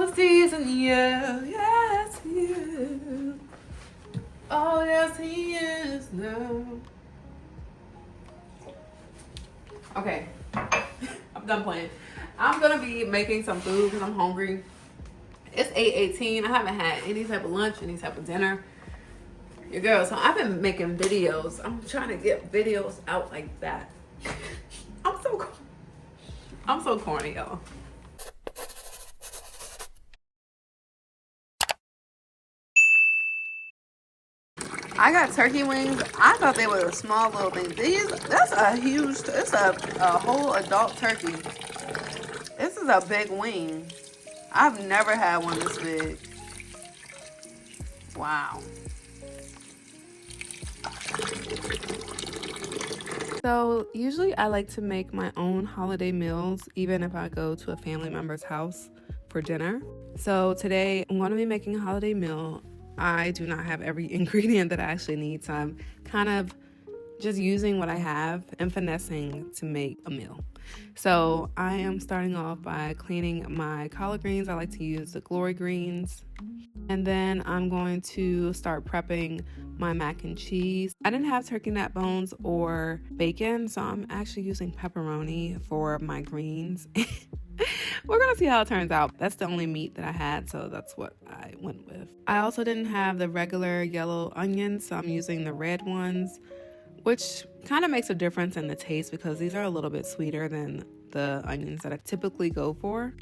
policies in you. Yes, he is. Oh, yes, he is now. Okay, I'm done playing. I'm gonna be making some food because I'm hungry. It's 8:18. I haven't had any type of lunch, any type of dinner. Your girl, so I've been making videos. I'm trying to get videos out like that. I'm so corny, y'all. I got turkey wings. I thought they were a small little thing. That's a huge, it's a whole adult turkey. This is a big wing. I've never had one this big. Wow. So usually I like to make my own holiday meals, even if I go to a family member's house for dinner. So today I'm going to be making a holiday meal. I do not have every ingredient that I actually need, so I'm kind of just using what I have and finessing to make a meal. So I am starting off by cleaning my collard greens. I like to use the glory greens. And then I'm going to start prepping my mac and cheese. I didn't have turkey neck bones or bacon, so I'm actually using pepperoni for my greens. We're gonna see how it turns out. That's the only meat that I had, so that's what I went with. I also didn't have the regular yellow onions, so I'm using the red ones, which kind of makes a difference in the taste because these are a little bit sweeter than the onions that I typically go for.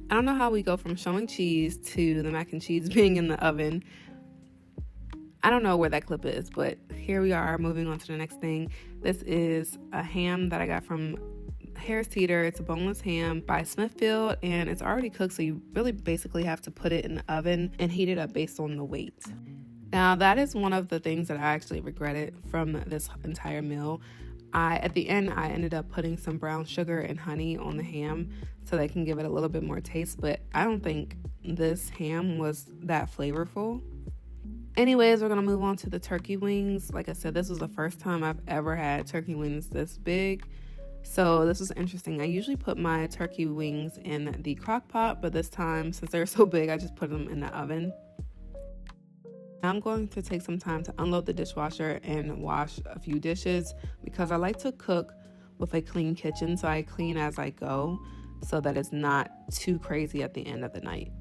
I don't know how we go from showing cheese to the mac and cheese being in the oven. I don't know where that clip is, but here we are moving on to the next thing. This is a ham that I got from Harris Teeter. It's a boneless ham by Smithfield, and it's already cooked, so you really basically have to put it in the oven and heat it up based on the weight. Now, that is one of the things that I actually regretted from this entire meal. At the end, I ended up putting some brown sugar and honey on the ham so they can give it a little bit more taste, but I don't think this ham was that flavorful. Anyways, we're gonna move on to the turkey wings. Like I said, this was the first time I've ever had turkey wings this big, so this was interesting. I usually put my turkey wings in the crock pot, but this time, since they're so big, I just put them in the oven. I'm going to take some time to unload the dishwasher and wash a few dishes because I like to cook with a clean kitchen, so I clean as I go so that it's not too crazy at the end of the night.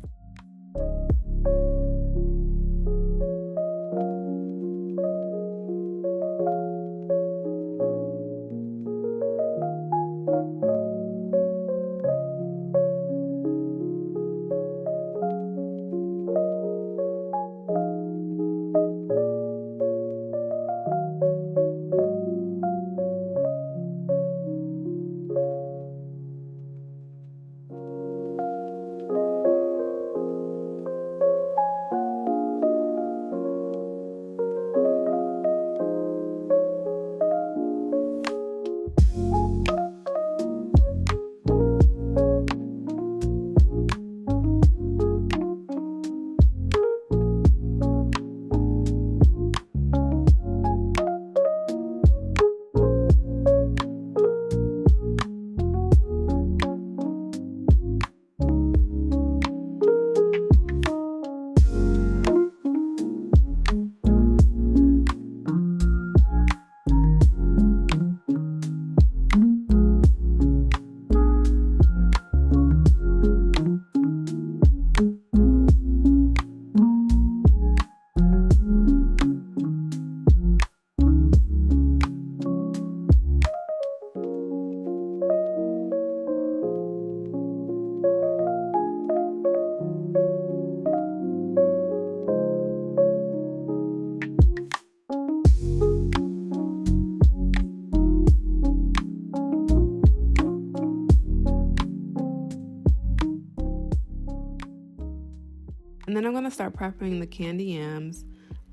And then I'm going to start prepping the candy yams.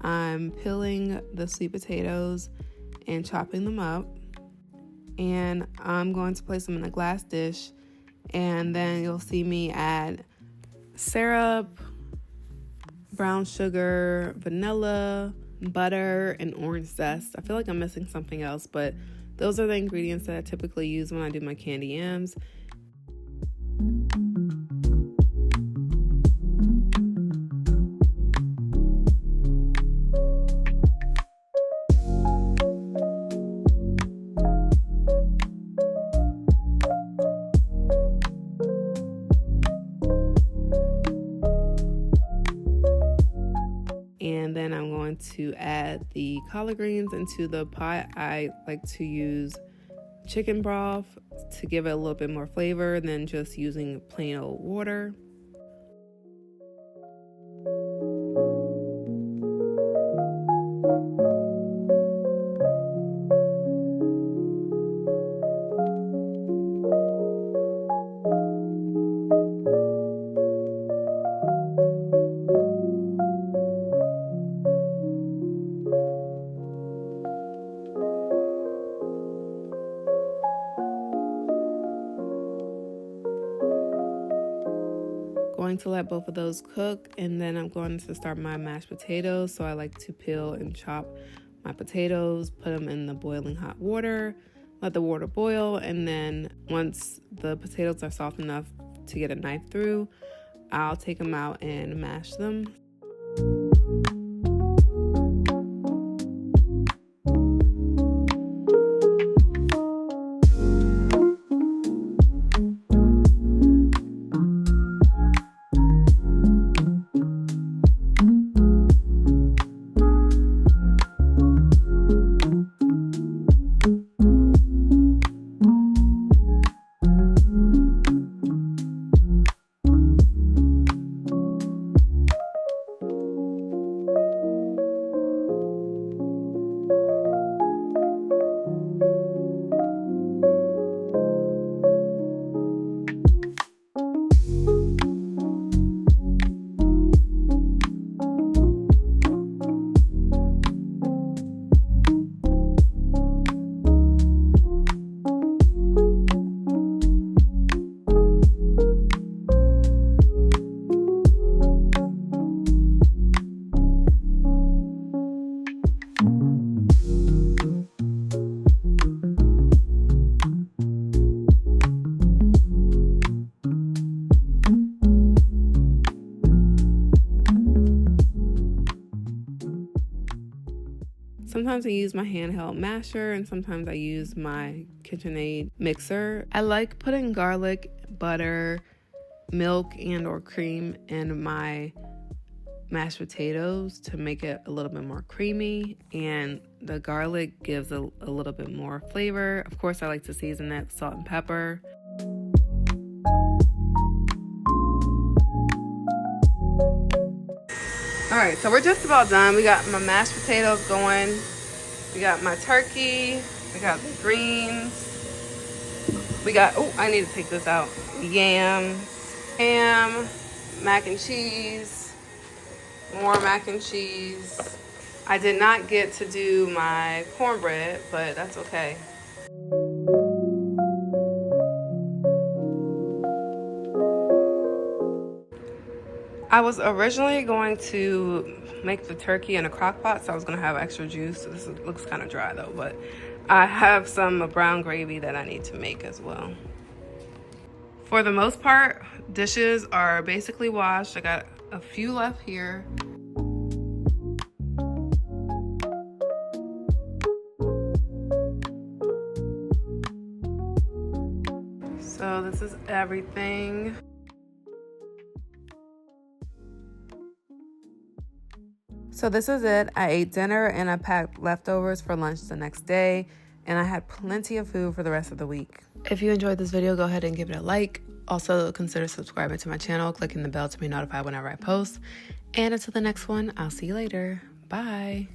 I'm peeling the sweet potatoes and chopping them up. And I'm going to place them in a glass dish. And then you'll see me add syrup, brown sugar, vanilla, butter, and orange zest. I feel like I'm missing something else, but those are the ingredients that I typically use when I do my candy yams. to add the collard greens into the pot. I like to use chicken broth to give it a little bit more flavor than just using plain old water. Going to let both of those cook, and then I'm going to start my mashed potatoes. So I like to peel and chop my potatoes, put them in the boiling hot water, let the water boil, and then once the potatoes are soft enough to get a knife through, I'll take them out and mash them. Sometimes I use my handheld masher, and sometimes I use my KitchenAid mixer. I like putting garlic, butter, milk, and or cream in my mashed potatoes to make it a little bit more creamy, and the garlic gives a little bit more flavor. Of course, I like to season it with salt and pepper. All right, so we're just about done. We got my mashed potatoes going. We got my turkey. We got the greens. We got, oh, I need to take this out. Yams, ham, mac and cheese, more mac and cheese. I did not get to do my cornbread, but that's okay. I was originally going to make the turkey in a crock pot, so I was going to have extra juice. This looks kind of dry though, but I have some brown gravy that I need to make as well. For the most part, dishes are basically washed. I got a few left here. So this is everything. So this is it. I ate dinner and I packed leftovers for lunch the next day, and I had plenty of food for the rest of the week. If you enjoyed this video, go ahead and give it a like. Also, consider subscribing to my channel, clicking the bell to be notified whenever I post. And until the next one, I'll see you later. Bye.